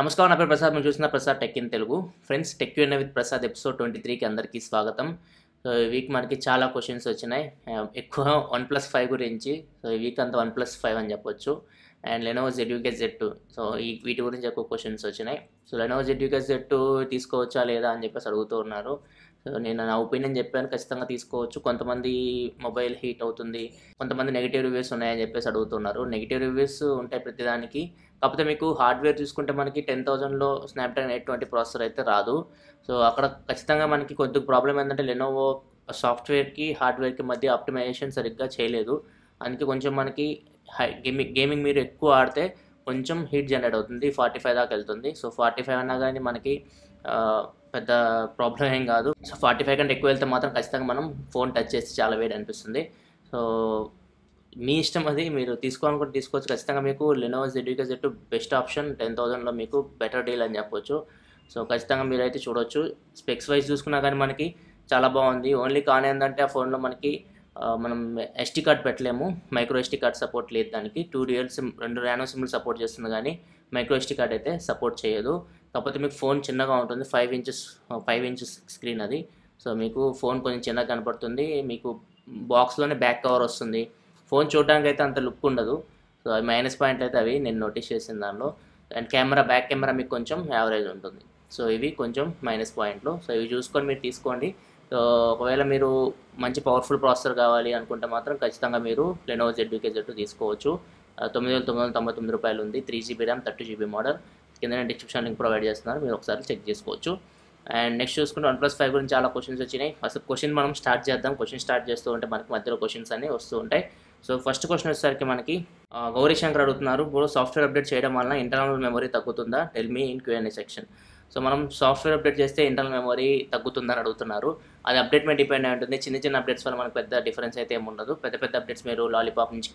నమస్కారం. నా పేరు ప్రసాద్. మీరు చూస్తున్న Prasad tech in Telugu. Friends, tech Q&A with Prasad episode 23కి అందరికీ స్వాగతం. సో ఈ వీక్ మనకి చాలా క్వశ్చన్స్ వచ్చినాయి. ఎక్కువ OnePlus 5 గురించి. సో ఈ వీక్ అంతా OnePlus 5 అని చెప్పొచ్చు. And Lenovo ZUK Z2. So వీటి గురించి ఎక్కువ క్వశ్చన్స్ వచ్చినాయి. సో Lenovo ZUK Z2 తీసుకోవచ్చా లేదా అని చెప్పేసి అడుగుతూ ఉన్నారు. సో నేను నా ఒపీనియన్ చెప్పాను, ఖచ్చితంగా తీసుకోవచ్చు. కొంతమంది మొబైల్ హీట్ అవుతుంది, కొంతమంది నెగిటివ్ రివ్యూస్ ఉన్నాయని చెప్పేసి అడుగుతున్నారు. నెగిటివ్ రివ్యూస్ ఉంటాయి ప్రతిదానికి. కాకపోతే మీకు హార్డ్వేర్ చూసుకుంటే మనకి 10,000లో స్నాప్డ్రాగన్ 820 ప్రాసెసర్ అయితే రాదు. సో అక్కడ ఖచ్చితంగా మనకి కొద్దిగా ప్రాబ్లం ఏంటంటే లెనోవో సాఫ్ట్వేర్కి హార్డ్వేర్కి మధ్య ఆప్టిమైజేషన్ సరిగ్గా చేయలేదు. అందుకే కొంచెం మనకి గేమింగ్ మీరు ఎక్కువ ఆడితే కొంచెం హీట్ జనరేట్ అవుతుంది. 45 దాకా వెళ్తుంది. సో 45 అన్నా కానీ మనకి పెద్ద ప్రాబ్లం ఏం కాదు. సో 45 కంటే ఎక్కువ వెళ్తే మాత్రం ఖచ్చితంగా మనం ఫోన్ టచ్ చేసి చాలా వేడి అనిపిస్తుంది. సో మీ ఇష్టం, అది మీరు తీసుకోవాలనుకుంటే తీసుకోవచ్చు. ఖచ్చితంగా మీకు Lenovo ZUK Z2 best option. 10,000లో మీకు బెటర్ డీల్ అని చెప్పొచ్చు. సో ఖచ్చితంగా మీరైతే చూడవచ్చు. స్పెక్స్ వైజ్ చూసుకున్నా కానీ మనకి చాలా బాగుంది. ఓన్లీ కాన్ ఏంటంటే ఆ ఫోన్లో మనకి మనం SD కార్డ్ పెట్టలేము. మైక్రో SD కార్డ్ సపోర్ట్ లేదు దానికి. 2 నానో సిమ్లు సపోర్ట్ చేస్తుంది కానీ మైక్రో SD కార్డ్ అయితే సపోర్ట్ చేయదు. కాకపోతే మీకు ఫోన్ చిన్నగా ఉంటుంది. 5 ఇంచెస్ స్క్రీన్ అది. సో మీకు ఫోన్ కొంచెం చిన్నగా కనపడుతుంది. మీకు బాక్స్లోనే బ్యాక్ కవర్ వస్తుంది. ఫోన్ చూడడానికి అయితే అంత లుక్ ఉండదు. సో అవి మైనస్ పాయింట్ అయితే అవి నేను నోటీస్ చేసిన దానిలో. అండ్ బ్యాక్ కెమెరా మీకు కొంచెం యావరేజ్ ఉంటుంది. సో ఇవి కొంచెం మైనస్ పాయింట్లు. సో ఇవి చూసుకొని మీరు తీసుకోండి. సో ఒకవేళ మీరు మంచి పవర్ఫుల్ ప్రాసెసర్ కావాలి అనుకుంటే మాత్రం ఖచ్చితంగా మీరు Lenovo ZUK Z2 తీసుకోవచ్చు. 9,999 రూపాయలు ఉంది. 3GB RAM 30GB model. కింద నేను డిస్క్రిప్షన్ లింక్ ప్రొవైడ్ చేస్తున్నాను, మీరు ఒకసారి చెక్ చేసుకోవచ్చు. అండ్ నెక్స్ట్ చూసుకుంటే OnePlus 5 గురించి చాలా క్వశ్చన్స్ వచ్చినాయి. అసలు క్వశ్చన్ మనం స్టార్ట్ చేద్దాం. క్వశ్చన్ స్టార్ట్ చేస్తూ ఉంటే మనకి మధ్యలో క్వశ్చన్స్ అన్నీ వస్తూ ఉంటాయి. సో ఫస్ట్ క్వశ్చన్ వచ్చేసరికి మనకి గౌరీ శంకర్ అడుగుతున్నారు, ఇప్పుడు సాఫ్ట్వేర్ అప్డేట్ చేయడం వల్ల ఇంటర్నల్ మెమరీ తగ్గుతుందా? Tell me in Q&A section. So మనం సాఫ్ట్వేర్ అప్డేట్ చేస్తే ఇంటర్నల్ మెమరీ తగ్గుతుందని అడుగుతున్నారు. అది అప్డేట్ మీద డిపెండ్ అయి ఉంటుంది. చిన్న అప్డేట్స్ వల్ల మనకు పెద్ద డిఫరెన్స్ అయితే ఏమి ఉండదు. పెద్ద అప్డేట్స్ మీరు లాలీపాప్ నుంచి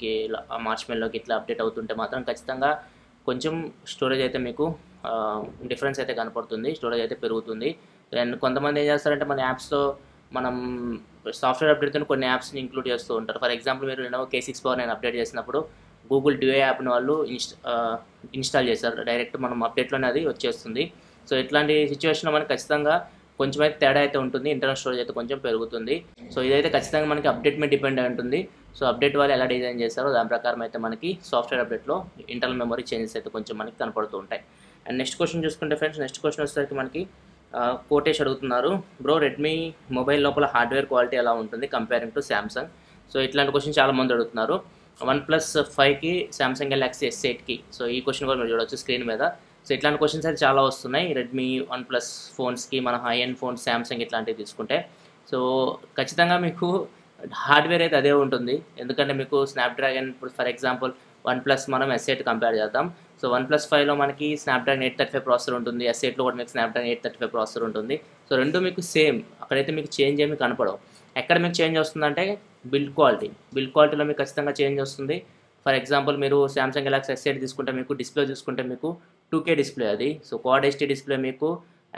మార్ష్మెల్లోకి ఇట్లా అప్డేట్ అవుతుంటే మాత్రం ఖచ్చితంగా కొంచెం స్టోరేజ్ అయితే మీకు డిఫరెన్స్ అయితే కనపడుతుంది. స్టోరేజ్ అయితే పెరుగుతుంది. అండ్ కొంతమంది ఏం చేస్తారంటే మన యాప్స్లో మనం సాఫ్ట్వేర్ అప్డేట్తో కొన్ని యాప్స్ని ఇంక్లూడ్ చేస్తూ ఉంటారు. ఫర్ ఎగ్జాంపుల్ మీరు Lenovo K6 Power నేను అప్డేట్ చేసినప్పుడు గూగుల్ డ్యూయో యాప్ని వాళ్ళు ఇన్స్టాల్ చేశారు. డైరెక్ట్ మనం అప్డేట్లోనే అది వచ్చేస్తుంది. సో ఇట్లాంటి సిచ్యువేషన్లో మనకి ఖచ్చితంగా కొంచెం అయితే తేడా అయితే ఉంటుంది. ఇంటర్నల్ స్టోరేజ్ అయితే కొంచెం పెరుగుతుంది. సో ఇదైతే ఖచ్చితంగా మనకి అప్డేట్ మీద డిపెండ్ అయి ఉంటుంది. సో అప్డేట్ వాళ్ళు ఎలా డిజైన్ చేస్తారో దాని ప్రకారం అయితే మనకి సాఫ్ట్వేర్ అప్డేట్లో ఇంటర్నల్ మెమరీ చేంజెస్ అయితే కొంచెం మనకి కనపడుతూ ఉంటాయి. అండ్ నెక్స్ట్ క్వశ్చన్ చూసుకుంటే ఫ్రెండ్స్, నెక్స్ట్ క్వశ్చన్ వచ్చేసరికి మనకి కోటేష్ అడుగుతున్నారు, బ్రో రెడ్మీ మొబైల్ లోపల హార్డ్వేర్ క్వాలిటీ ఎలా ఉంటుంది కంపేరింగ్ టు శాంసంగ్? సో ఇట్లాంటి క్వశ్చన్ చాలా మంది అడుగుతున్నారు. OnePlus 5కి శాంసంగ్ Galaxy S8కి. సో ఈ క్వశ్చన్ కూడా మీరు చూడవచ్చు స్క్రీన్ మీద. సో ఇట్లాంటి క్వశ్చన్స్ అయితే చాలా వస్తున్నాయి. రెడ్మీ OnePlus ఫోన్స్కి, మన హై ఎండ్ ఫోన్స్ శాంసంగ్ ఇట్లాంటివి తీసుకుంటే. సో ఖచ్చితంగా మీకు హార్డ్వేర్ అయితే అదే ఉంటుంది. ఎందుకంటే మీకు స్నాప్డ్రాగన్, ఇప్పుడు ఫర్ ఎగ్జాంపుల్ OnePlus మనం S8 కంపేర్ చేద్దాం. సో OnePlus 5లో మనకి స్నాప్డ్రాగన్ 835 ప్రాసెసర్ ఉంటుంది. S8లో కూడా మీకు స్నాప్డ్రాగన్ 835 ప్రాసెసర్ ఉంటుంది. సో రెండు మీకు సేమ్. అక్కడైతే మీకు చేంజ్ ఏమి కనపడవు. ఎక్కడ మీకు చేంజ్ వస్తుందంటే బిల్డ్ క్వాలిటీలో మీకు ఖచ్చితంగా చేంజ్ వస్తుంది. ఫర్ ఎగ్జాంపుల్ మీరు శాంసంగ్ Galaxy S8 తీసుకుంటే మీకు డిస్ప్లే చూసుకుంటే మీకు 2K డిస్ప్లే అది. సో క్వాడ్ HD డిస్ప్లే మీకు.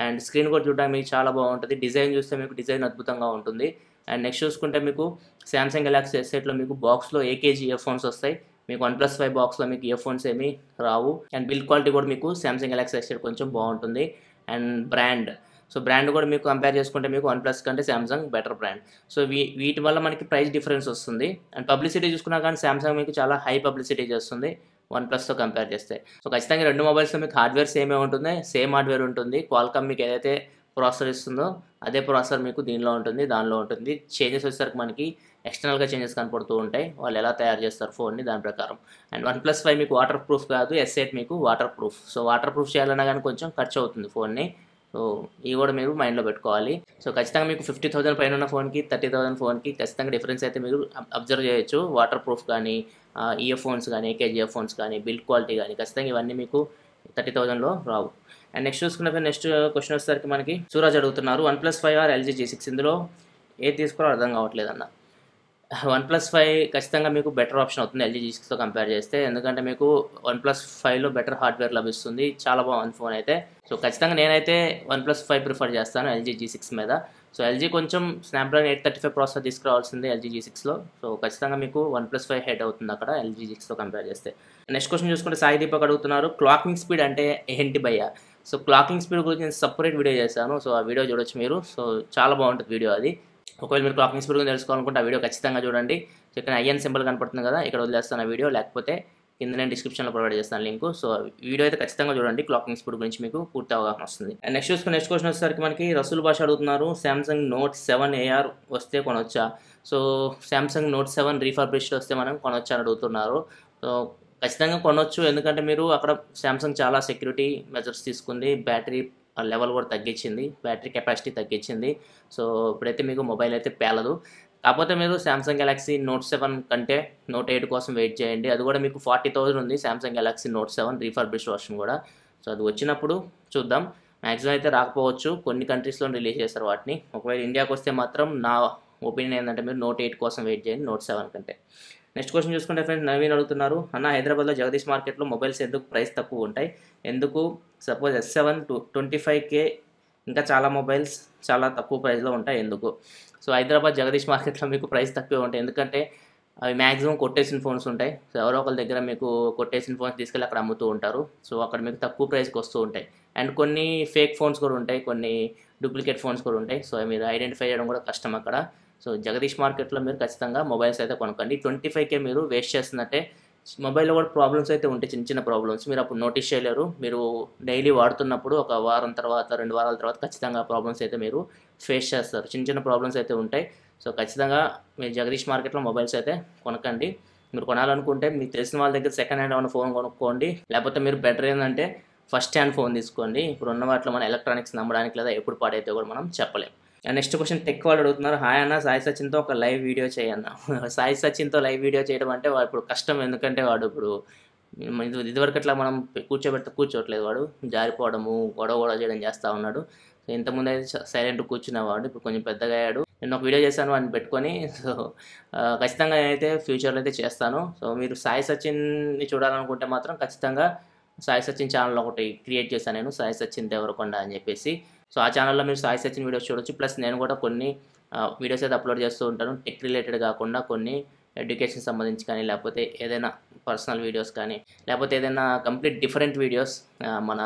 అండ్ స్క్రీన్ కూడా చూడడానికి మీకు చాలా బాగుంటుంది. డిజైన్ చూస్తే మీకు డిజైన్ అద్భుతంగా ఉంటుంది. అండ్ నెక్స్ట్ చూసుకుంటే మీకు శాంసంగ్ Galaxy S8లో మీకు బాక్స్లో AKG ఇయర్ ఫోన్స్ వస్తాయి. మీకు OnePlus 5 బాక్స్లో మీకు ఇయర్ ఫోన్స్ ఏమీ రావు. అండ్ బిల్డ్ క్వాలిటీ కూడా మీకు శాంసంగ్ Galaxy S8 కొంచెం బాగుంటుంది. అండ్ బ్రాండ్ కూడా మీకు కంపేర్ చేసుకుంటే మీకు OnePlus కంటే శాంసంగ్ బెటర్ బ్రాండ్. సో వీటి వల్ల మనకి ప్రైస్ డిఫరెన్స్ వస్తుంది. అండ్ పబ్లిసిటీ చూసుకున్నా కానీ శాంసంగ్ మీకు చాలా హై పబ్లిసిటీ చేస్తుంది OnePlusతో కంపేర్ చేస్తే. సో ఖచ్చితంగా రెండు మొబైల్స్లో మీకు హార్డ్వేర్ సేమే ఉంటుంది. సేమ్ హార్డ్వేర్ ఉంటుంది. క్వాల్కామ్ మీకు ఏదైతే ప్రాసెసర్ ఇస్తుందో అదే ప్రాసెసర్ మీకు దానిలో ఉంటుంది. చేంజెస్ వచ్చేసరికి మనకి ఎక్స్టర్నల్గా చేంజెస్ కనపడుతూ ఉంటాయి. వాళ్ళు ఎలా తయారు చేస్తారు ఫోన్ని దాని ప్రకారం. అండ్ OnePlus 5 మీకు వాటర్ ప్రూఫ్ కాదు. S8 మీకు water proof. So water proof చేయాలన్నా కానీ కొంచెం ఖర్చు అవుతుంది ఫోన్ని. సో ఇవి కూడా మీరు మైండ్లో పెట్టుకోవాలి. సో ఖచ్చితంగా మీకు 50,000 పైన ఉన్న ఫోన్కి 30,000 ఫోన్కి ఖచ్చితంగా డిఫరెన్స్ అయితే మీరు అబ్జర్వ్ చేయొచ్చు. వాటర్ ప్రూఫ్ కానీ, ఇయర్ ఫోన్స్ కానీ, AKG ఇయర్ ఫోన్స్ కానీ, బిల్డ్ క్వాలిటీ కానీ ఖచ్చితంగా ఇవన్నీ మీకు 30,000లో రావు. అండ్ నెక్స్ట్ చూసుకున్నప్పుడు నెక్స్ట్ క్వశ్చన్ వచ్చేసరికి మనకి సూరజ్ అడుగుతున్నారు, OnePlus 5 ఆర్ LG G6 ఇందులో ఏది తీసుకోవాలో అర్థం కావట్లేదన్న. OnePlus 5 ఖచ్చితంగా మీకు బెటర్ ఆప్షన్ అవుతుంది LG G6తో కంపేర్ చేస్తే. ఎందుకంటే మీకు OnePlus 5లో బెటర్ హార్డ్వేర్ లభిస్తుంది. చాలా బాగుంది ఫోన్ అయితే. సో ఖచ్చితంగా నేనైతే OnePlus 5 ప్రిఫర్ చేస్తాను LG G6 మీద. సో ఎల్జీ కొంచెం స్నాప్డ్రాగన్ 835 ప్రాసెసర్ తీసుకురావాల్సిందే ఎల్జీ G6లో. సో ఖచ్చితంగా మీకు OnePlus 5 హెడ్ అవుతుంది అక్కడ ఎల్జీ G6తో కంపేర్ చేస్తే. నెక్స్ట్ క్వశ్చన్ చూసుకుంటే సాయి దీపక్ అడుగుతున్నారు, క్లాకింగ్ స్పీడ్ అంటే ఏంటి భయ్యా? సో క్లాకింగ్ స్పీడ్ గురించి నేను సపరేట్ వీడియో చేశాను. సో ఆ వీడియో చూడొచ్చు మీరు. సో చాలా బాగుంటుంది వీడియో అది. ఒకవేళ మీరు క్లాకింగ్ స్పీడ్ గురించి తెలుసుకోవాలనుకుంటే ఆ వీడియో ఖచ్చితంగా చూడండి. సో ఇక్కడ ఐఎన్ సింబల్ కనపడుతుంది కదా, ఇక్కడ వదిలేస్తాను ఆ వీడియో, లేకపోతే కింద నేను డిస్క్రిప్షన్లో ప్రొవైడ్ చేస్తాను లింక్. సో వీడియో అయితే ఖచ్చితంగా చూడండి, క్లాకింగ్ స్పీడ్ గురించి మీకు పూర్తి అవగాహన వస్తుంది. అండ్ నెక్స్ట్ క్వశ్చన్ వచ్చేసరికి మనకి రసూల్ భాష అడుగుతున్నారు, సామ్సంగ్ Note 7 AR వస్తే కొనొచ్చా? సో సామ్సంగ్ Note 7 రీఫర్బిష్డ్ వస్తే మనం కొనొచ్చా అని అడుగుతున్నారు. సో ఖచ్చితంగా కొనొచ్చు, ఎందుకంటే మీరు అక్కడ సామ్సంగ్ చాలా సెక్యూరిటీ మెజర్స్ తీసుకుంది, బ్యాటరీ లెవెల్ కూడా తగ్గించింది, బ్యాటరీ కెపాసిటీ తగ్గించింది. సో ఇప్పుడైతే మీకు మొబైల్ అయితే పేలదు. కాకపోతే మీరు సామ్సంగ్ గెలాక్సీ Note 7 కంటే Note 8 కోసం వెయిట్ చేయండి. అది కూడా మీకు 40,000 ఉంది Samsung Galaxy Note 7 refurbished version కూడా. సో అది వచ్చినప్పుడు చూద్దాం. మ్యాక్సిమం అయితే రాకపోవచ్చు, కొన్ని కంట్రీస్లో రిలీజ్ చేస్తారు వాటిని. ఒకవేళ ఇండియాకి వస్తే మాత్రం నా ఒపీనియన్ ఏంటంటే మీరు Note 8 కోసం వెయిట్ చేయండి Note 7 కంటే. నెక్స్ట్ క్వశ్చన్ చూసుకుంటే ఫ్రెండ్స్ నవీన్ అడుగుతున్నారు, అన్న హైదరాబాద్లో జగదీష్ మార్కెట్లో మొబైల్స్ ఎందుకు ప్రైస్ తక్కువ ఉంటాయి? ఎందుకు సపోజ్ S7 25K ఇంకా చాలా మొబైల్స్ చాలా తక్కువ ప్రైస్లో ఉంటాయి ఎందుకు? సో హైదరాబాద్ జగదీష్ మార్కెట్లో మీకు ప్రైస్ తక్కువే ఉంటాయి, ఎందుకంటే అవి మ్యాక్సిమం కొట్టేసిన ఫోన్స్ ఉంటాయి. సో ఎవరో ఒకరి దగ్గర మీకు కొట్టేసిన ఫోన్స్ తీసుకెళ్ళి అక్కడ అమ్ముతూ ఉంటారు. సో అక్కడ మీకు తక్కువ ప్రైస్కి వస్తూ ఉంటాయి. అండ్ కొన్ని ఫేక్ ఫోన్స్ కూడా ఉంటాయి, కొన్ని డూప్లికేట్ ఫోన్స్ కూడా ఉంటాయి. సో మీరు ఐడెంటిఫై చేయడం కూడా కష్టం అక్కడ. సో జగదీష్ మార్కెట్లో మీరు ఖచ్చితంగా మొబైల్స్ అయితే కొనుక్కోండి. 25K మీరు వేస్ట్ చేస్తున్నట్టే. మొబైల్లో కూడా ప్రాబ్లమ్స్ అయితే ఉంటాయి, చిన్న చిన్న ప్రాబ్లమ్స్ మీరు అప్పుడు నోటీస్ చేయలేరు. మీరు డైలీ వాడుతున్నప్పుడు ఒక వారం తర్వాత 2 వారాల తర్వాత ఖచ్చితంగా ప్రాబ్లమ్స్ అయితే మీరు ఫేస్ చేస్తారు. చిన్న చిన్న ప్రాబ్లమ్స్ అయితే ఉంటాయి. సో ఖచ్చితంగా మీరు జగదీష్ మార్కెట్లో మొబైల్స్ అయితే కొనకండి. మీరు కొనాలనుకుంటే మీకు తెలిసిన వాళ్ళ దగ్గర సెకండ్ హ్యాండ్ ఏమైనా ఫోన్ కొనుక్కోండి, లేకపోతే మీరు బెటర్ ఏంటంటే ఫస్ట్ హ్యాండ్ ఫోన్ తీసుకోండి. ఇప్పుడు ఉన్న వాటిలో మన ఎలక్ట్రానిక్స్ నమ్మడానికి లేదా ఎప్పుడు పాడైతే కూడా మనం చెప్పలేం. నెక్స్ట్ క్వశ్చన్ టెక్ వాళ్ళు అడుగుతున్నారు, హాయ్ అన్న సాయి సచిన్తో ఒక లైవ్ వీడియో చేయన్న. సాయి సచిన్తో లైవ్ వీడియో చేయడం అంటే వాడు ఇప్పుడు కష్టం, ఎందుకంటే వాడు ఇప్పుడు ఇదివరకు అట్లా మనం కూర్చోట్లేదు, వాడు జారిపోవడము గొడవ చేయడం చేస్తూ ఉన్నాడు. సో ఇంతకుముందు అయితే సైలెంట్ కూర్చునేవాడు, ఇప్పుడు కొంచెం పెద్దగా అయ్యాడు. నేను ఒక వీడియో చేశాను వాడిని పెట్టుకొని. సో ఖచ్చితంగా నేనైతే ఫ్యూచర్లో అయితే చేస్తాను. సో మీరు సాయి సచిన్ని చూడాలనుకుంటే మాత్రం ఖచ్చితంగా సాయి సచిన్ ఛానల్ ఒకటి క్రియేట్ చేశాను నేను, సాయి సచిన్ దేవరకొండ అని చెప్పేసి. సో ఆ ఛానల్లో మీరు సాయి సచిన్ వీడియోస్ చూడొచ్చు. ప్లస్ నేను కూడా కొన్ని వీడియోస్ అయితే అప్లోడ్ చేస్తూ ఉంటాను, టెక్ రిలేటెడ్ కాకుండా కొన్ని ఎడ్యుకేషన్ సంబంధించి కానీ, లేకపోతే ఏదైనా పర్సనల్ వీడియోస్ కానీ, లేకపోతే ఏదైనా కంప్లీట్ డిఫరెంట్ వీడియోస్, మన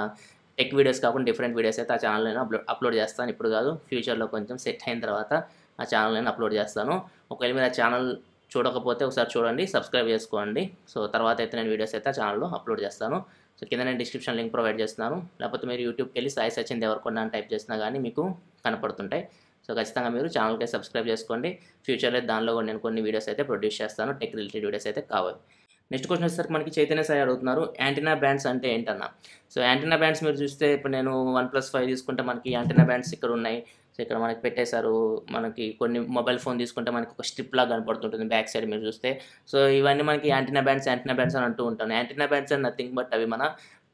టెక్ వీడియోస్ కాకుండా డిఫరెంట్ వీడియోస్ అయితే ఆ ఛానల్ నేను అప్లోడ్ చేస్తాను. ఇప్పుడు కాదు, ఫ్యూచర్లో కొంచెం సెట్ అయిన తర్వాత ఆ ఛానల్ నేను అప్లోడ్ చేస్తాను. ఒకవేళ మీరు ఆ ఛానల్ చూడకపోతే ఒకసారి చూడండి, సబ్స్క్రైబ్ చేసుకోండి. సో తర్వాత అయితే నేను వీడియోస్ అయితే ఆ ఛానల్లో అప్లోడ్ చేస్తాను. సో కింద నేను డిస్క్రిప్షన్ లింక్ ప్రొవైడ్ చేస్తున్నాను, లేకపోతే మీరు యూట్యూబ్కి వెళ్ళి సాయి సచిన్ దేవరకొండ అని టైప్ చేసినా కానీ మీకు కనపడుతుంటాయి. సో ఖచ్చితంగా మీరు ఛానల్కి సబ్స్క్రైబ్ చేసుకోండి. ఫ్యూచర్లో దానిలో కూడా నేను కొన్ని వీడియోస్ అయితే ప్రొడ్యూస్ చేస్తాను, టెక్ రిలేటెడ్ వీడియోస్ అయితే కావాలి. నెక్స్ట్ క్వశ్చన్ వచ్చేసరికి మనకి చైతన్య సాయి అడుగుతున్నారు, యాంటీనా బ్యాండ్స్ అంటే ఏంటన్నా? సో యాంటీనా బ్యాండ్స్ మీరు చూస్తే ఇప్పుడు నేను OnePlus 5 తీసుకుంటే మనకి యాంటీనా బ్యాండ్స్ ఇక్కడ ఉన్నాయి. సో ఇక్కడ మనకి పెట్టేశారు. మనకి కొన్ని మొబైల్ ఫోన్ తీసుకుంటే మనకి ఒక స్ట్రిప్ లాగా కనపడుతుంటుంది బ్యాక్ సైడ్ మీరు చూస్తే. సో ఇవన్నీ మనకి యాంటీనా బ్యాండ్స్ అని అంటూ ఉంటాను. యాంటీనా బ్యాండ్స్ అని నథింగ్ బట్ అవి మన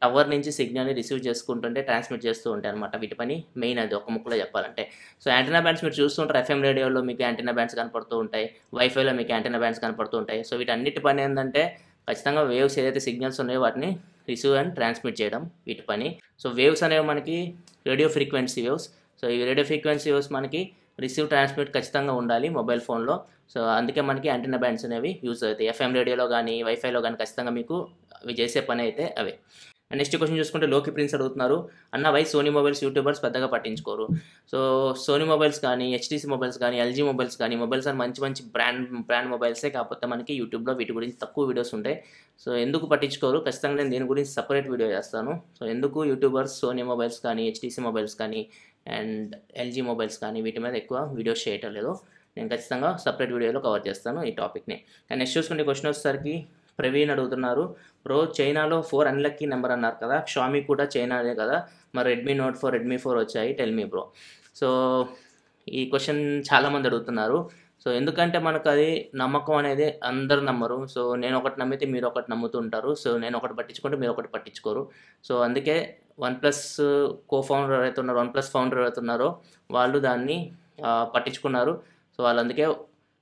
టవర్ నుంచి సిగ్నల్ని రిసీవ్ చేసుకుంటుంటే ట్రాన్స్మిట్ చేస్తూ ఉంటాయి అనమాట. వీటి పని మెయిన్ అది, ఒక ముక్కలో చెప్పాలంటే. సో యాంటీనా బ్యాండ్స్ మీరు చూస్తుంటారు, FM రేడియోలో మీకు యాంటీనా బ్యాండ్స్ కనపడుతూ ఉంటాయి, వైఫైలో మీకు యాంటీనా బ్యాండ్స్ కనపడుతూ ఉంటాయి. సో వీటన్నిటి పని ఏంటంటే ఖచ్చితంగా వేవ్స్ ఏదైతే సిగ్నల్స్ ఉన్నాయో వాటిని రిసీవ్ అండ్ ట్రాన్స్మిట్ చేయడం వీటి పని. సో వేవ్స్ అనేవి మనకి రేడియో ఫ్రీక్వెన్సీ వేవ్స్. సో ఈ రేడియో ఫ్రీక్వెన్సీ వేవ్స్ మనకి రిసీవ్ ట్రాన్స్మిట్ ఖచ్చితంగా ఉండాలి మొబైల్ ఫోన్లో. సో అందుకే మనకి యాంటీనా బ్యాండ్స్ అనేవి యూజ్ అవుతాయి. FM రేడియోలో కానీ వైఫైలో కానీ ఖచ్చితంగా మీకు అవి చేసే పని అయితే అవే. నెక్స్ట్ క్వశ్చన్ చూసుకుంటే లోకి ప్రిన్స్ అడుగుతున్నారు, అన్న వై సోనీ మొబైల్స్ యూట్యూబర్స్ పెద్దగా పట్టించుకోరు? సో సోనీ మొబైల్స్ కానీ, HTC మొబైల్స్ కానీ, LG మొబైల్స్ కానీ, మొబైల్స్ అని మంచి బ్రాండ్ మొబైల్సే, కాకపోతే మనకి యూట్యూబ్లో వీటి గురించి తక్కువ వీడియోస్ ఉంటాయి. సో ఎందుకు పట్టించుకోరు? ఖచ్చితంగా నేను దీని గురించి సపరేట్ వీడియో చేస్తాను. సో ఎందుకు యూట్యూబర్స్ సోనీ మొబైల్స్ కానీ, HTC మొబైల్స్ కానీ అండ్ LG మొబైల్స్ కానీ వీటి మీద ఎక్కువ వీడియోస్ చేయటం లేదు, నేను ఖచ్చితంగా సపరేట్ వీడియోలో కవర్ చేస్తాను ఈ టాపిక్ని. అండ్ నెక్స్ట్ చూసుకునే క్వశ్చన్ వచ్చేసరికి ప్రవీణ్ అడుగుతున్నారు, బ్రో చైనాలో 4 అన్లక్కీ నెంబర్ అన్నారు కదా, షామీ కూడా చైనాదే కదా, మరి రెడ్మీ Note 4, రెడ్మీ 4 వచ్చాయి, టెల్ మీ బ్రో. సో ఈ క్వశ్చన్ చాలామంది అడుగుతున్నారు. సో ఎందుకంటే మనకు అది నమ్మకం అనేది అందరు నమ్మరు. సో నేను ఒకటి నమ్మితే మీరు ఒకటి నమ్ముతుంటారు. సో నేను ఒకటి పట్టించుకుంటే మీరు ఒకటి పట్టించుకోరు. సో అందుకే OnePlus ఫౌండర్ ఎవరైతే ఉన్నారో వాళ్ళు దాన్ని పట్టించుకున్నారు. సో వాళ్ళు అందుకే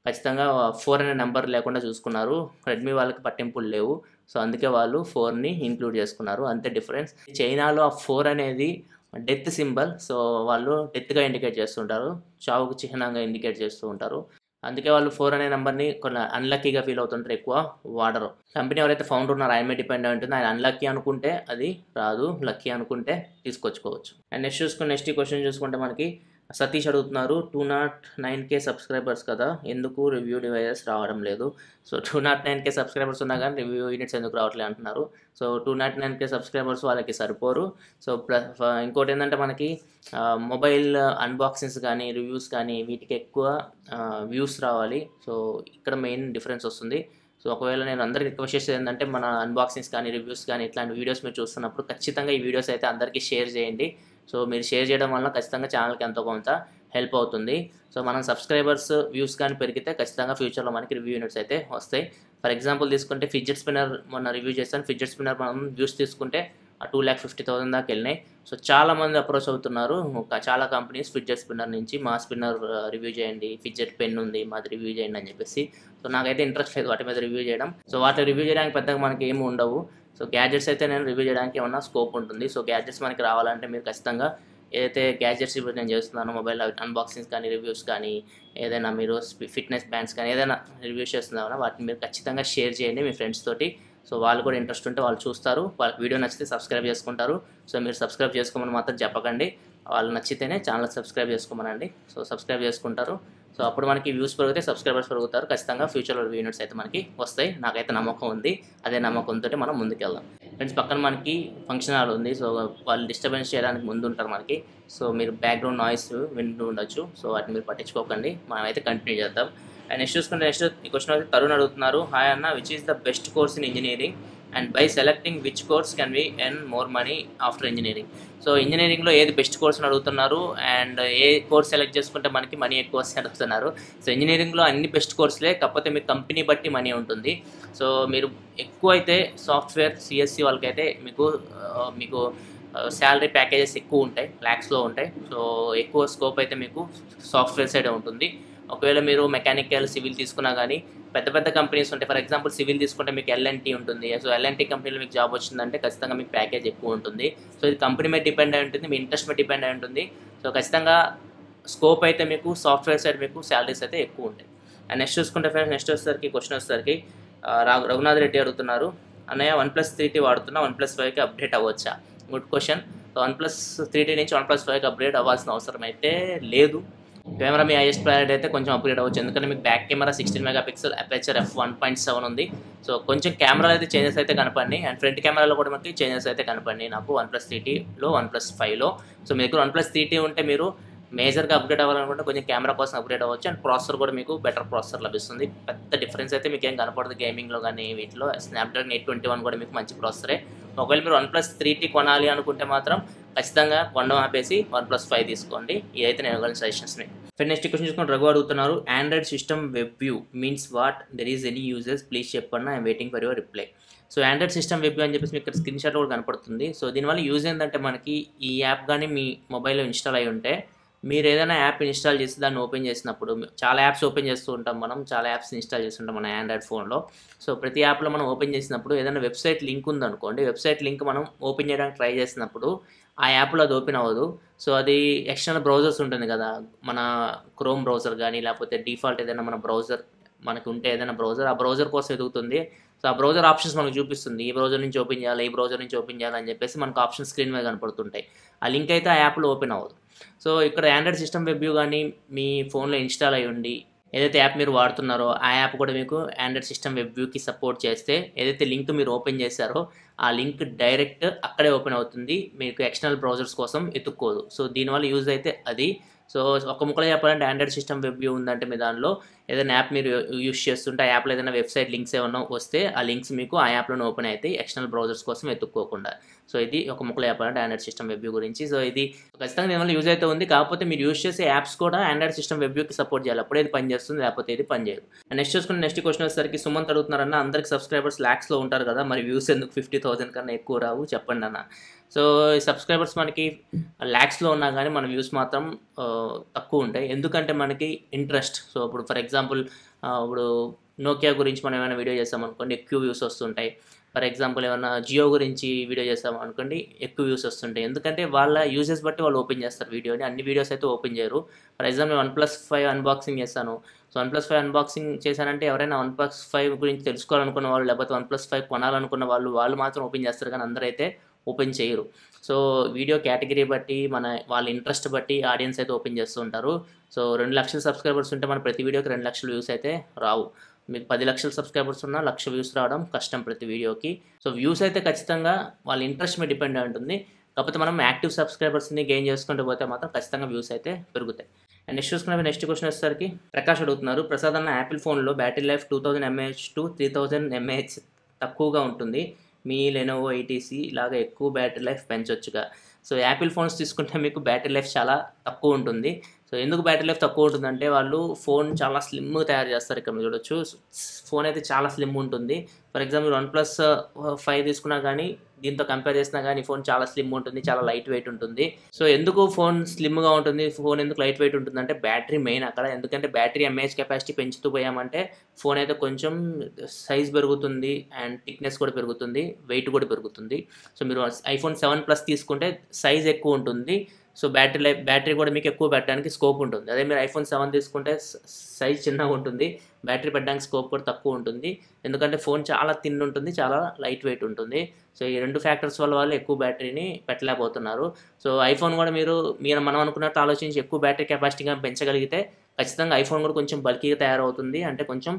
ఖచ్చితంగా 4 అనే నెంబర్ లేకుండా చూసుకున్నారు. రెడ్మీ వాళ్ళకి పట్టింపులు లేవు. సో అందుకే వాళ్ళు 4ని ఇంక్లూడ్ చేసుకున్నారు, అంతే డిఫరెన్స్. చైనాలో ఆ 4 అనేది డెత్ సింబల్. సో వాళ్ళు డెత్గా ఇండికేట్ చేస్తుంటారు, చావుకు చిహ్నంగా ఇండికేట్ చేస్తూ ఉంటారు. అందుకే వాళ్ళు 4 అనే నెంబర్ని కొన్ని అన్లక్కీగా ఫీల్ అవుతుంటారు, ఎక్కువ వాడరు. కంపెనీ ఎవరైతే ఫౌండర్ ఉన్నారో ఆయన మీద డిపెండ్ అయి ఉంటుంది. ఆయన అన్లక్కీ అనుకుంటే అది రాదు, లక్కీ అనుకుంటే తీసుకొచ్చుకోవచ్చు. అండ్ నెక్స్ట్ క్వశ్చన్ చూసుకుంటే మనకి సతీష్ అడుగుతున్నారు, 209K సబ్స్క్రైబర్స్ కదా, ఎందుకు రివ్యూ డివైజెస్ రావడం లేదు? సో 209K సబ్స్క్రైబర్స్ ఉన్నా కానీ రివ్యూ యూనిట్స్ ఎందుకు రావట్లేదు అంటున్నారు. సో 209K సబ్స్క్రైబర్స్ వాళ్ళకి సరిపోరు. సో ఇంకోటి ఏంటంటే మనకి మొబైల్ అన్బాక్సింగ్స్ కానీ రివ్యూస్ కానీ వీటికి ఎక్కువ వ్యూస్ రావాలి. సో ఇక్కడ మెయిన్ డిఫరెన్స్ వస్తుంది. సో ఒకవేళ నేను అందరికీ రిక్వెస్ట్ చేసేది ఏంటంటే మన అన్బాక్సింగ్స్ కానీ రివ్యూస్ కానీ ఇట్లాంటి వీడియోస్ మీరు చూస్తున్నప్పుడు ఖచ్చితంగా ఈ వీడియోస్ అయితే అందరికీ షేర్ చేయండి. సో మీరు షేర్ చేయడం వల్ల ఖచ్చితంగా ఛానల్కి ఎంతో కొంత హెల్ప్ అవుతుంది. సో మనం సబ్స్క్రైబర్స్ వ్యూస్ కానీ పెరిగితే ఖచ్చితంగా ఫ్యూచర్లో మనకి రివ్యూ యూనిట్స్ అయితే వస్తాయి. ఫర్ ఎగ్జాంపుల్ తీసుకుంటే ఫిడ్జెట్ స్పిన్నర్ మొన్న రివ్యూ చేస్తాను. ఫిడ్జెట్ స్పిన్నర్ మనం వ్యూస్ తీసుకుంటే 2,50,000 దాకా వెళ్ళినాయి. సో చాలామంది అప్రోచ్ అవుతున్నారు, చాలా కంపెనీస్ ఫిడ్జెట్ స్పిన్నర్ నుంచి మా స్పిన్నర్ రివ్యూ చేయండి, ఫిడ్జెట్ పెన్ ఉంది మాది రివ్యూ చేయండి అని చెప్పేసి. సో నాకైతే ఇంట్రెస్ట్ లేదు వాటి మీద రివ్యూ చేయడం. సో వాటి రివ్యూ చేయడానికి పెద్దగా మనకి ఏమి ఉండవు. సో గ్యాడ్జెట్స్ అయితే నేను రివ్యూ చేయడానికి ఏమన్నా స్కోప్ ఉంటుంది. సో గ్యాడ్జెట్స్ మనకి రావాలంటే మీరు ఖచ్చితంగా ఏదైతే గ్యాడ్జెట్స్ రివ్యూ నేను చేస్తున్నానో మొబైల్ అన్బాక్సింగ్స్ కానీ రివ్యూస్ కానీ ఏదైనా మీరు ఫిట్నెస్ బ్యాండ్స్ కానీ ఏదైనా రివ్యూస్ చేస్తున్నారో వాటిని మీరు ఖచ్చితంగా షేర్ చేయండి మీ ఫ్రెండ్స్ తోటి. సో వాళ్ళు కూడా ఇంట్రెస్ట్ ఉంటే వాళ్ళు చూస్తారు, వాళ్ళకి వీడియో నచ్చితే సబ్స్క్రైబ్ చేసుకుంటారు. సో మీరు సబ్స్క్రైబ్ చేసుకోమని మాత్రం చెప్పకండి, వాళ్ళు నచ్చితేనే ఛానల్ సబ్స్క్రైబ్ చేసుకోమనండి. సో సబ్స్క్రైబ్ చేసుకుంటారు. సో అప్పుడు మనకి వ్యూస్ పెరిగితే సబ్స్క్రైబర్స్ పెరుగుతారు, ఖచ్చితంగా ఫ్యూచర్లో రివ్యూ యూనిట్స్ అయితే మనకి వస్తాయి. నాకైతే నమ్మకం ఉంది, అదే నమ్మకంతో మనం ముందుకెళ్దాం. ఫ్రెండ్స్ పక్కన మనకి ఫంక్షన్ హాల్ ఉంది. సో వాళ్ళు డిస్టర్బెన్స్ చేయడానికి ముందు ఉంటారు మనకి. సో మీరు బ్యాక్గ్రౌండ్ నాయిస్ వింటూ ఉండొచ్చు. సో వాటిని మీరు పట్టించుకోకండి, మనమైతే కంటిన్యూ చేద్దాం. అండ్ నెక్స్ట్ ఈ క్వశ్చన్ అయితే తరుణ్ అడుగుతున్నారు, హాయ్ అన్న, which is the best course in engineering and by selecting which course can we earn more money after engineering? So ఇంజనీరింగ్లో ఏది బెస్ట్ కోర్స్ అని అడుగుతున్నారు, అండ్ ఏ కోర్స్ సెలెక్ట్ చేసుకుంటే మనకి మనీ ఎక్కువ వస్తాయి అడుగుతున్నారు. సో ఇంజనీరింగ్లో అన్ని బెస్ట్ కోర్సులే, కాకపోతే మీ కంపెనీ బట్టి మనీ ఉంటుంది. సో మీరు ఎక్కువ అయితే సాఫ్ట్వేర్ సిఎస్సి వాళ్ళకైతే మీకు శాలరీ ప్యాకేజెస్ ఎక్కువ ఉంటాయి, ల్యాక్స్లో ఉంటాయి. సో ఎక్కువ స్కోప్ అయితే మీకు సాఫ్ట్వేర్ సైడే ఉంటుంది. ఒకవేళ మీరు మెకానికల్ సివిల్ తీసుకున్నా కానీ పెద్ద కంపెనీస్ ఉంటాయి. ఫర్ ఎగ్జాంపుల్ సివిల్ తీసుకుంటే మీకు ఎల్ఎన్టీ ఉంటుంది. సో ఎల్ఎన్టీ కంపెనీలో మీకు జాబ్ వచ్చిందంటే ఖచ్చితంగా మీకు ప్యాకేజ్ ఎక్కువ ఉంటుంది. సో ఇది కంపెనీ మీద డిపెండ్ అయి ఉంటుంది, మీ ఇంట్రెస్ట్ మీద డిపెండ్ అయి ఉంటుంది. సో ఖచ్చితంగా స్కోప్ అయితే మీకు సాఫ్ట్వేర్ సైడ్ మీకు శాలరీస్ అయితే ఎక్కువ ఉంటాయి. అండ్ నెక్స్ట్ వచ్చేసరికి క్వశ్చన్ వచ్చేసరికి రఘునాథ్ రెడ్డి అడుగుతున్నారు, అన్నయ్య 1+ 3T వాడుతున్నా, 1+ 5కి అప్డేట్ అవ్వచ్చా? Good question. సో 1+ 3T నుంచి 1+ 5కి అప్డేట్ అవ్వాల్సిన అవసరం అయితే లేదు. కెమెరా మీ హైయెస్ట్ ప్రయారిటీ అయితే కొంచెం అప్గ్రేడ్ అవ్వచ్చు, ఎందుకంటే మీకు back camera 16 megapixel aperture f1.7 ఉంది. సో కొంచెం కెమెరాలో అయితే చేంజెస్ అయితే కనపడి, అండ్ ఫ్రంట్ కెమెరాలో కూడా మనకి చేంజెస్ అయితే కనపడి నాకు 1+ 3Tలో 1+ 5లో. సో మీ దగ్గర 1+ 3T ఉంటే మీరు మేజర్గా అప్గ్రేడ్ అవ్వాలనుకుంటే కొంచెం కెమెరా కోసం అప్గ్రేడ్ అవ్వచ్చు. అండ్ ప్రాసెసర్ కూడా మీకు బెటర్ ప్రాసెసర్ లభిస్తుంది. పెద్ద డిఫరెన్స్ అయితే మీకు ఏం కనపడదు గేమింగ్లో కానీ వీటిలో. స్నాప్డ్రాగన్ 821 కూడా మీకు మంచి ప్రాసెసరే. ఒకవేళ మీరు 1+ 3T కొనాలి అనుకుంటే మాత్రం ఖచ్చితంగా కొనడం ఆపేసి 1+ 5 తీసుకోండి. ఇదైతే నేను ఇవ్వగలిగిన సజెషన్స్ని. నెక్స్ట్ క్వశ్చన్ చూసుకుని రఘు అడుగుతున్నారు, android system web view means what, there is any uses, please చెప్పండి, I'm waiting for your reply. So android system web view అని చెప్పేసి మీకు ఇక్కడ స్క్రీన్ షాట్ కూడా కనపడుతుంది. సో దీనివల్ల యూజ్ ఏంటంటే మనకి ఈ యాప్ కానీ మీ మొబైల్లో ఇన్స్టాల్ అయి ఉంటే మీరు ఏదైనా యాప్ ఇన్స్టాల్ చేసి దాన్ని ఓపెన్ చేసినప్పుడు, చాలా యాప్స్ ఓపెన్ చేస్తూ ఉంటాం మనం, చాలా యాప్స్ ఇన్స్టాల్ చేస్తుంటాం మన ఆండ్రాయిడ్ ఫోన్లో. సో ప్రతి యాప్లో మనం ఓపెన్ చేసినప్పుడు ఏదైనా వెబ్సైట్ లింక్ ఉందనుకోండి, వెబ్సైట్ లింక్ మనం ఓపెన్ చేయడానికి ట్రై చేసినప్పుడు ఆ యాప్లో అది ఓపెన్ అవ్వదు. సో అది ఎక్స్టర్నల్ బ్రౌజర్స్ ఉంటుంది కదా, మన క్రోమ్ బ్రౌజర్ కానీ లేకపోతే డిఫాల్ట్ ఏదైనా మన బ్రౌజర్ మనకు ఉంటే ఏదైనా బ్రౌజర్, ఆ బ్రౌజర్ కోసం ఎదుగుతుంది. సో ఆ బ్రౌజర్ ఆప్షన్స్ మనకు చూపిస్తుంది, ఈ బ్రౌజర్ నుంచి ఓపెన్ చేయాలి, ఈ బ్రౌజర్ నుంచి ఓపెన్ చేయాలని చెప్పేసి మనకు ఆప్షన్ స్క్రీన్ మీద కనపడుతుంటాయి. ఆ లింక్ అయితే ఆ యాప్లో ఓపెన్ అవ్వదు. సో ఇక్కడ ఆండ్రాయిడ్ సిస్టమ్ వెబ్ వ్యూ కానీ మీ ఫోన్లో ఇన్స్టాల్ అయ్యి ఉండి ఏదైతే యాప్ మీరు వాడుతున్నారో ఆ యాప్ కూడా మీకు ఆండ్రాయిడ్ సిస్టమ్ వెబ్ వ్యూకి సపోర్ట్ చేస్తే ఏదైతే లింక్ మీరు ఓపెన్ చేశారో ఆ లింక్ డైరెక్ట్ అక్కడే ఓపెన్ అవుతుంది, మీకు ఎక్స్టర్నల్ బ్రౌజర్స్ కోసం ఎత్తుక్కోదు. సో దీనివల్ల యూజ్ అయితే అది. సో ఒక ముక్కలో చెప్పాలంటే ఆండ్రాయిడ్ సిస్టమ్ వెబ్ వ్యూ ఉందంటే మీ దానిలో ఏదైనా యాప్ మీరు యూస్ చేస్తుంటే ఆ యాప్లో ఏదైనా వెబ్సైట్ లింక్స్ ఏమన్నా వస్తే ఆ లింక్స్ మీకు ఆ యాప్లోనే ఓపెన్ అవుతాయి, ఎక్స్టర్నల్ బ్రౌజర్స్ కోసం ఎత్తుక్కోకుండా. సో ఇది ఒక ముక్కలో చెప్పాలంటే ఆండ్రాయిడ్ సిస్టమ్ వెబ్ వ్యూ గురించి. సో ఇది ఖచ్చితంగా దీనివల్ల యూజ్ అయితే ఉంది, కాకపోతే మీరు యూస్ చేసే యాప్స్ కూడా ఆండ్రాయిడ్ సిస్టమ్ వెబ్ వ్యూకి సపోర్ట్ చేయాలి, అప్పుడే ఇది పని చేస్తుంది, లేకపోతే ఇది పని చేయదు. నెక్స్ట్ క్వశ్చన్ వచ్చేసరికి సుమంత్ అడుగుతున్నారన్న, అందరికి సబ్స్క్రైబర్స్ ల్యాక్స్లో ఉంటారు కదా, మరి వ్యూస్ ఎందుకు 50,000 కన్నా ఎక్కువ రావు చెప్పండి అన్న. సో సబ్స్క్రైబర్స్ మనకి ల్యాక్స్లో ఉన్నా కానీ మన వ్యూస్ మాత్రం తక్కువ ఉంటాయి, ఎందుకంటే మనకి ఇంట్రెస్ట్. సో ఇప్పుడు ఫర్ ఎగ్జాంపుల్ ఇప్పుడు నోకియా గురించి మనం ఏమైనా వీడియో చేస్తామనుకోండి ఎక్కువ వ్యూస్ వస్తుంటాయి. ఫర్ ఎగ్జాంపుల్ ఏమన్నా జియో గురించి వీడియో చేస్తాం అనుకోండి, ఎక్కువ వ్యూస్ వస్తుంటాయి. ఎందుకంటే వాళ్ళ యూజెస్ బట్టి వాళ్ళు ఓపెన్ చేస్తారు వీడియోని. అన్ని వీడియోస్ అయితే ఓపెన్ చేయరు. ఫర్ ఎగ్జాంపుల్ OnePlus 5 అన్బాక్సింగ్ చేస్తాను. సో OnePlus 5 అన్బాక్సింగ్ చేశానంటే ఎవరైనా OnePlus 5 గురించి తెలుసుకోవాలనుకున్న వాళ్ళు, లేకపోతే OnePlus 5 కొనాలనుకున్న వాళ్ళు మాత్రం ఓపెన్ చేస్తారు, కానీ అందరైతే ఓపెన్ చేయరు. సో వీడియో కేటగిరీ బట్టి వాళ్ళ ఇంట్రెస్ట్ బట్టి ఆడియన్స్ అయితే ఓపెన్ చేస్తూ ఉంటారు. సో 2 లక్షల సబ్స్క్రైబర్స్ ఉంటే మన ప్రతి వీడియోకి 2 లక్షల వ్యూస్ అయితే రావు. మీకు 10 లక్షల సబ్స్క్రైబర్స్ ఉన్నా 1,00,000 వ్యూస్ రావడం కష్టం ప్రతి వీడియోకి. సో వ్యూస్ అయితే ఖచ్చితంగా వాళ్ళ ఇంట్రెస్ట్ మీద డిపెండ్ అయి ఉంటుంది. కాకపోతే మనం యాక్టివ్ సబ్స్క్రైబర్స్ని గెయిన్ చేసుకుంటూ పోతే మాత్రం ఖచ్చితంగా వ్యూస్ అయితే పెరుగుతాయి. అండ్ నెక్స్ట్ క్వశ్చన్ వచ్చేసరికి ప్రకాష్ అడుగుతున్నారు, ప్రసాద్ అన్న యాపిల్ ఫోన్లో battery life 2000 mAh to 3000 mAh తక్కువగా ఉంటుంది. మీ లెనోవో ETC లాగా ఎక్కువ బ్యాటరీ లైఫ్ పెంచొచ్చుగా. సో యాపిల్ ఫోన్స్ తీసుకుంటే మీకు బ్యాటరీ లైఫ్ చాలా తక్కువ ఉంటుంది. సో ఎందుకు బ్యాటరీ లైఫ్ తక్కువ ఉంటుందంటే వాళ్ళు ఫోన్ చాలా స్లిమ్గా తయారు చేస్తారు. ఇక్కడ మీరు చూడొచ్చు, ఫోన్ అయితే చాలా స్లిమ్ ఉంటుంది. ఫర్ ఎగ్జాంపుల్ OnePlus 5 తీసుకున్నా కానీ దీంతో కంపేర్ చేసినా కానీ ఫోన్ చాలా స్లిమ్ ఉంటుంది, చాలా లైట్ వెయిట్ ఉంటుంది. సో ఎందుకు ఫోన్ స్లిమ్గా ఉంటుంది, ఫోన్ ఎందుకు లైట్ వెయిట్ ఉంటుంది అంటే బ్యాటరీ మెయిన్ అక్కడ. ఎందుకంటే బ్యాటరీ mAh కెపాసిటీ పెంచుతూ పోయామంటే ఫోన్ అయితే కొంచెం సైజ్ పెరుగుతుంది అండ్ థిక్నెస్ కూడా పెరుగుతుంది, వెయిట్ కూడా పెరుగుతుంది. సో మీరు iPhone 7 Plus తీసుకుంటే సైజ్ ఎక్కువ ఉంటుంది. సో బ్యాటరీ కూడా మీకు ఎక్కువ పెట్టడానికి స్కోప్ ఉంటుంది. అదే మీరు iPhone 7 తీసుకుంటే సైజ్ చిన్నగా ఉంటుంది, బ్యాటరీ పెట్టడానికి స్కోప్ కూడా తక్కువ ఉంటుంది. ఎందుకంటే ఫోన్ చాలా థిన్ ఉంటుంది, చాలా లైట్ వెయిట్ ఉంటుంది. సో ఈ 2 ఫ్యాక్టర్స్ వల్ల వాళ్ళు ఎక్కువ బ్యాటరీని పెట్టలేకపోతున్నారు. సో ఐఫోన్ కూడా మనం అనుకున్నట్టు ఆలోచించి ఎక్కువ బ్యాటరీ కెపాసిటీగా పెంచగలిగితే ఖచ్చితంగా ఐఫోన్ కూడా కొంచెం బల్కీగా తయారవుతుంది. అంటే కొంచెం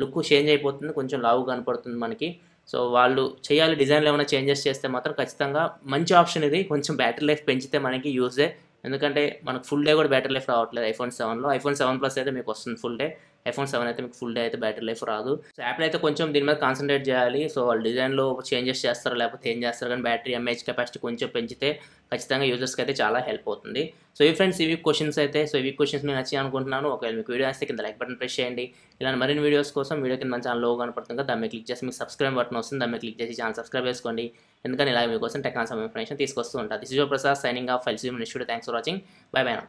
లుక్ చేంజ్ అయిపోతుంది, కొంచెం లావుగా కనపడుతుంది మనకి. సో వాళ్ళు చేయాలి, డిజైన్లో ఏమైనా చేంజెస్ చేస్తే మాత్రం ఖచ్చితంగా మంచి ఆప్షన్ ఇది. కొంచెం బ్యాటరీ లైఫ్ పెంచితే మనకి యూజే. ఎందుకంటే మనకు ఫుల్ డే కూడా బ్యాటరీ లైఫ్ రావట్లేదు iPhone 7లో. iPhone 7 Plus అయితే మీకు వస్తుంది ఫుల్ డే. iPhone 7 అయితే మీకు ఫుల్ డే అయితే బ్యాటరీ లైఫ్ రాదు. సో యాపిల్ అయితే కొంచెం దీని మీద కాన్సన్ట్రేట్ చేయాలి. సో వాళ్ళు డిజైన్లో చేంజెస్ చేస్తారో లేకపోతే ఏం చేస్తారు, కానీ బ్యాటరీ mAh కెపాసిటీ కొంచెం పెంచితే ఖచ్చితంగా యూజర్స్కి అయితే చాలా హెల్ప్ అవుతుంది. సో ఈ ఫ్రెండ్స్ ఇవి క్వశ్చన్స్ అయితే. సో ఇవి క్వశ్చన్స్ మీకు నచ్చి అనుకుంటున్నాను. ఒకవేళ మీకు వీడియో నచ్చితే కింద లైక్ బటన్ ప్రెస్ చేయండి. ఇలాంటి మరిన్ని వీడియోస్ కోసం వీడియో కింద మన ఛానల్ లోగో కనపడుతుంది కదా, దాన్ని క్లిక్ చేసి మీకు సబ్స్క్రైబ్ బటన్ వస్తుంది, దాన్ని క్లిక్ చేసి ఛానల్ సబ్స్క్రైబ్ చేసుకోండి. ఎందుకంటే ఇలా మీకోసం టెక్నాలజీ ఇన్ఫర్మేషన్ తీసుకొస్తూ ఉంటాను. This is your Prasad signing off. Files next video. Thanks for watching. By by now.